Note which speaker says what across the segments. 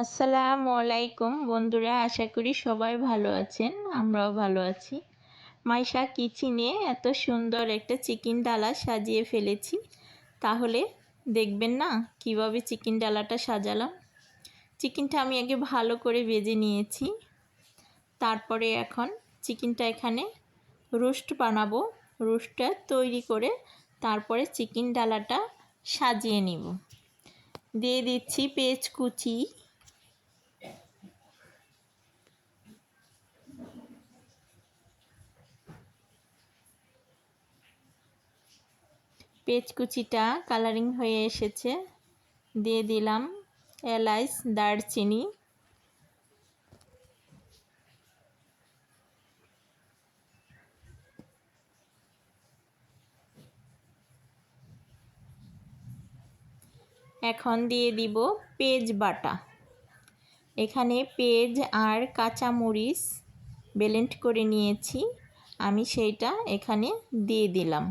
Speaker 1: আসসালামু আলাইকুম বন্ধুরা, আশা করি সবাই ভালো আছেন। আমরাও ভালো আছি। মাইশা কিচেনে এত সুন্দর একটা চিকেন ডালা সাজিয়ে ফেলেছি। তাহলে দেখবেন না কিভাবে চিকেন ডালাটা সাজালাম। চিকেনটা আমি আগে ভালো করে ভেজে নিয়েছি। তারপরে এখন চিকেনটা এখানে রোস্ট বানাবো। রোস্টটা তৈরি করে তারপরে চিকেন ডালাটা সাজিয়ে নিব। দিয়ে দিচ্ছি পেঁয়াজ কুচি, পেঁয়াজ কুচিটা কালারিং হয়ে এসেছে। দিয়ে দিলাম এলাচ, দারচিনি, এখন দিয়ে দিব পেঁয়াজ বাটা। এখানে পেঁয়াজ আর কাঁচামরিচ ব্লেন্ড করে নিয়েছি, আমি সেইটা এখানে দিয়ে দিলাম।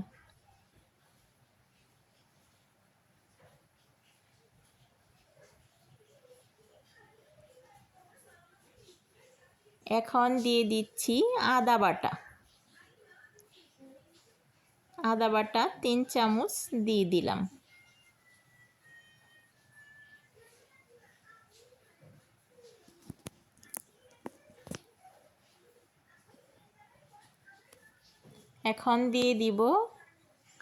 Speaker 1: এখন দিয়ে দিচ্ছি আদা বাটা। আদা বাটা 3 চামচ দিয়ে দিলাম। এখন দিয়ে দিব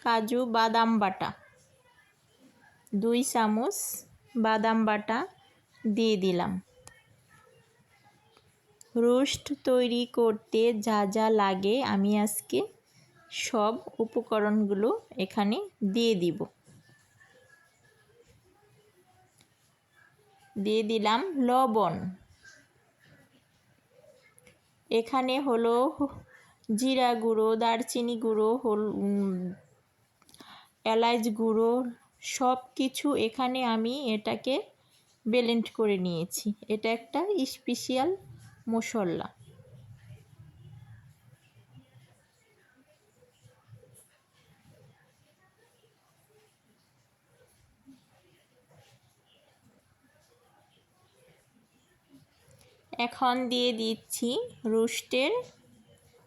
Speaker 1: কাজু বাদাম বাটা। 2 চামচ বাদাম বাটা দিয়ে দিলাম। রোস্ট তৈরি করতে যা যা লাগে আমি আজকে সব উপকরণগুলো এখানে দিয়ে দিব। দিয়ে দিলাম লবণ। এখানে হলো জিরা গুঁড়ো, দারচিনি গুঁড়ো, এলাচ গুঁড়ো, সব কিছু এখানে আমি এটাকে ব্লেন্ড করে নিয়েছি। এটা একটা স্পেশাল মশলা। এখন দিয়ে দিচ্ছি রোস্টের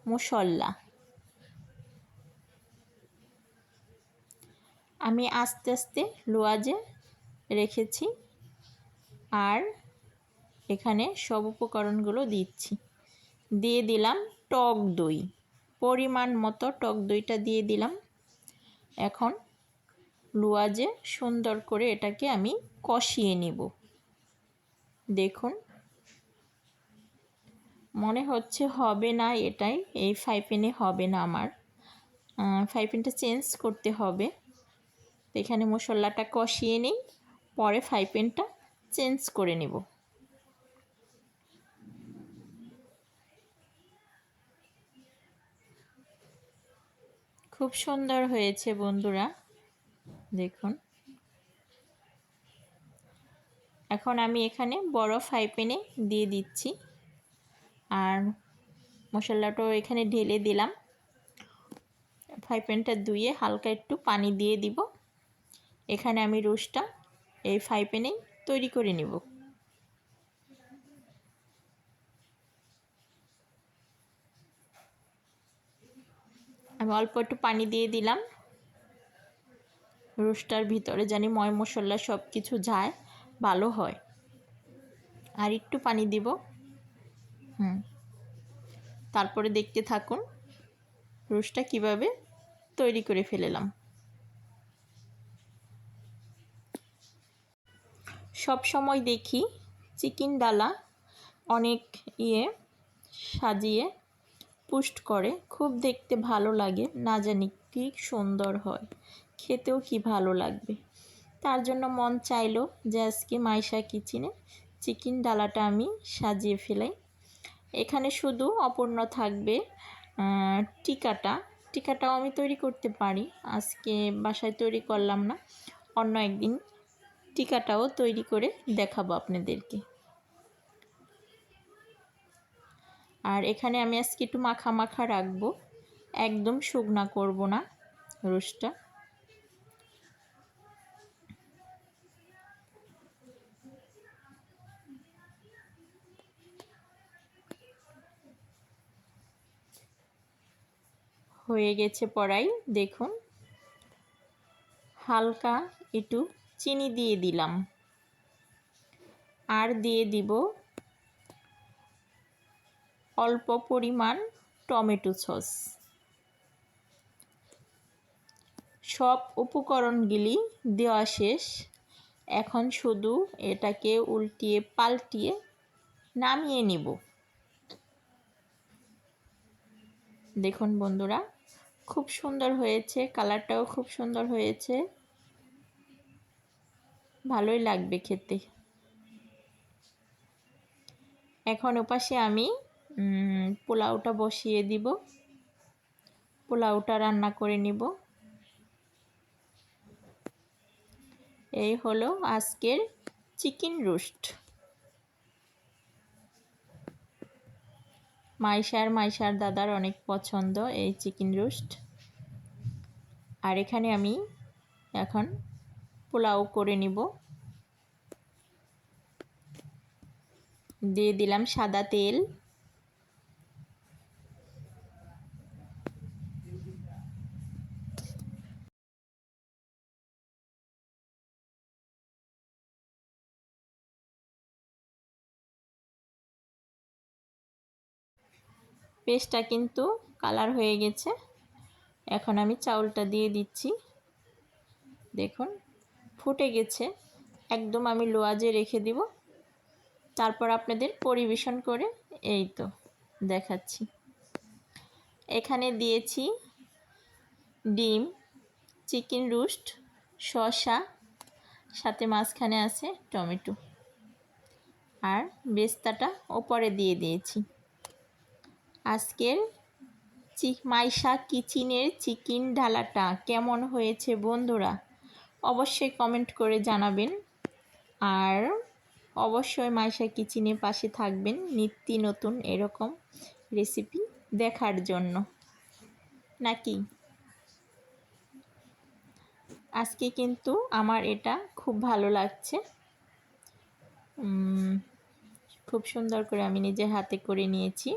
Speaker 1: মশলা। আমি আস্তে আস্তে লো আঁচে রেখেছি আর এখানে সব উপকরণগুলো দিচ্ছি। দিয়ে দিলাম টক দই, পরিমাণ মতো টক দইটা দিয়ে দিলাম। এখন লো আঁচে সুন্দর করে এটাকে আমি কষিয়ে নিব। দেখুন মনে হচ্ছে হবে না, এটাই এই ফ্রাই প্যানে হবে না, আমার ফ্রাই প্যানটা চেঞ্জ করতে হবে। এখানে মশলাটা কষিয়ে নিই, পরে ফ্রাই প্যানটা চেঞ্জ করে নেব। খুব সুন্দর হয়েছে বন্ধুরা, দেখুন। এখন আমি এখানে বড় ফ্রাই প্যানে দিয়ে দিচ্ছি আর মশলাটাও এখানে ঢেলে দিলাম। ফ্রাই প্যানটা ধুয়ে হালকা একটু পানি দিয়ে দিব। এখানে আমি রোস্টটা এই ফ্রাই প্যানেই তৈরি করে নেব। আমি অল্প একটু পানি দিয়ে দিলাম রোস্টার ভিতরে, জানি ময় মশলা সব কিছু যায় ভালো হয়। আর একটু পানি দিব। তারপরে দেখতে থাকুন রোস্টটা কিভাবে তৈরি করে ফেললাম। সব সময় দেখি চিকেন ডালা অনেক সাজিয়ে পোস্ট করে, খুব দেখতে ভালো লাগে, না জানি কি সুন্দর হয়, খেতেও কি ভালো লাগবে। তার জন্য মন চাইলো যে আজকে মাইশা কিচেনে চিকেন ডালাটা আমি সাজিয়ে ফেলাই। এখানে শুধু অপূর্ণ থাকবে টিকাটাও আমি তৈরি করতে পারি। আজকে বাসায় তৈরি করলাম না, অন্য একদিন টিকাটাও তৈরি করে দেখাবো আপনাদেরকে। আর এখানে আমি আজকে একটু মাখা মাখা রাখবো, একদম শুকনা করব না রোস্টটা। হয়ে গেছে পড়াই। দেখুন হালকা একটু চিনি দিয়ে দিলাম, আর দিয়ে দিব অল্প পরিমাণ টমেটো সস। সব উপকরণগুলি দেওয়া শেষ। এখন শুধু এটাকে উল্টিয়ে পাল্টিয়ে নামিয়ে নিব। দেখুন বন্ধুরা, খুব সুন্দর হয়েছে, কালারটাও খুব সুন্দর হয়েছে, ভালোই লাগবে খেতে। এখন ওপাশে আমি পোলাওটা বসিয়ে দিব, পোলাওটা রান্না করে নিব। এই হলো আজকের চিকেন রোস্ট। মাইশার দাদার অনেক পছন্দ এই চিকেন রোস্ট। আর এখানে আমি এখন পোলাও করে নিব। দিয়ে দিলাম সাদা তেল, পেস্টটা কিন্তু কালার হয়ে গেছে। এখন আমি চাউলটা দিয়ে দিচ্ছি। দেখুন ফুটে গেছে, একদম আমি লো আঁচে রেখে দিব। তারপর আপনাদের পরিবেশন করে এই তো দেখাচ্ছি। এখানে দিয়েছি ডিম, চিকেন রোস্ট, শসা, সাথে মাঝখানে আছে টমেটো, আর বেস্তাটা ওপরে দিয়ে দিয়েছি। আজকের মাইশা কিচেনের চিকেন ডালাটা কেমন হয়েছে বন্ধুরা, অবশ্যই কমেন্ট করে জানাবেন। আর অবশ্যই মাইশা কিচেনের পাশে থাকবেন নিত্য নতুন এরকম রেসিপি দেখার জন্য, নাকি? আজকে কিন্তু আমার এটা খুব ভালো লাগছে। খুব সুন্দর করে আমি নিজের হাতে করে নিয়েছি।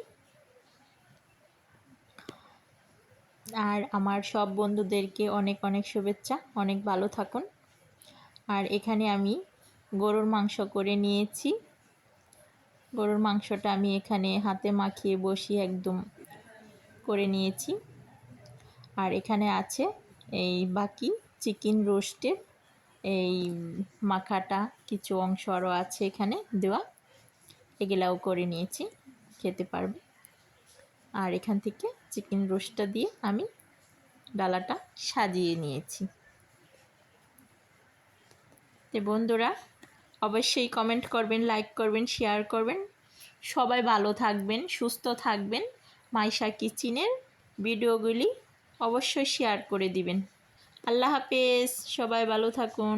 Speaker 1: আর আমার সব বন্ধুদেরকে অনেক অনেক শুভেচ্ছা, অনেক ভালো থাকুন। আর এখানে আমি গরুর মাংস করে নিয়েছি। গরুর মাংসটা আমি এখানে হাতে মাখিয়ে বসিয়ে একদম করে নিয়েছি। আর এখানে আছে এই বাকি চিকেন রোস্টের এই মাখাটা, কিছু অংশ আরও আছে এখানে দেওয়া, এগুলাও করে নিয়েছি, খেতে পারবে। আর এখান থেকে চিকেন রোস্টটা দিয়ে আমি ডালাটা সাজিয়ে নিয়েছি। তো বন্ধুরা অবশ্যই কমেন্ট করবেন, লাইক করবেন, শেয়ার করবেন। সবাই ভালো থাকবেন, সুস্থ থাকবেন। মাইশা কিচেনের ভিডিওগুলি অবশ্যই শেয়ার করে দিবেন। আল্লাহ হাফেজ, সবাই ভালো থাকুন।